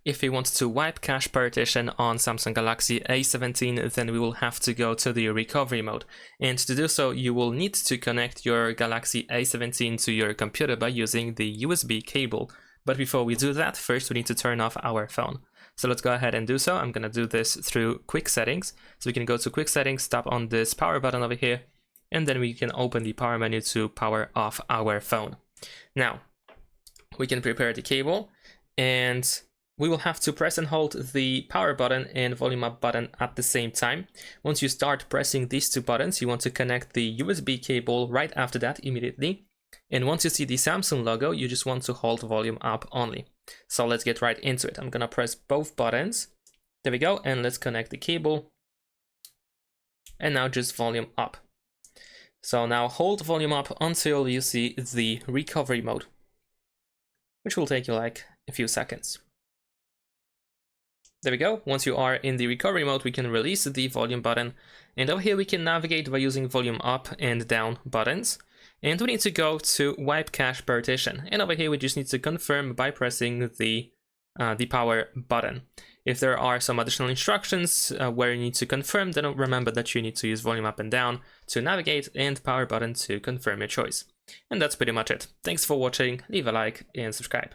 If we want to wipe cache partition on Samsung Galaxy A17, then we will have to go to the recovery mode. And to do so, you will need to connect your Galaxy A17 to your computer by using the USB cable. But before we do that, first we need to turn off our phone. So let's go ahead and do so. I'm going to do this through quick settings. So we can go to quick settings, tap on this power button over here, and then we can open the power menu to power off our phone. Now, we can prepare the cable, and we will have to press and hold the power button and volume up button at the same time. Once you start pressing these two buttons, you want to connect the USB cable right after that immediately. And once you see the Samsung logo, you just want to hold volume up only. So let's get right into it. I'm gonna press both buttons. There we go, and let's connect the cable. And now just volume up. So now hold volume up until you see the recovery mode, which will take you like a few seconds. There we go. Once you are in the recovery mode, we can release the volume button. And over here we can navigate by using volume up and down buttons. And we need to go to wipe cache partition. And over here we just need to confirm by pressing the power button. If there are some additional instructions where you need to confirm, then remember that you need to use volume up and down to navigate and power button to confirm your choice. And that's pretty much it. Thanks for watching, leave a like and subscribe.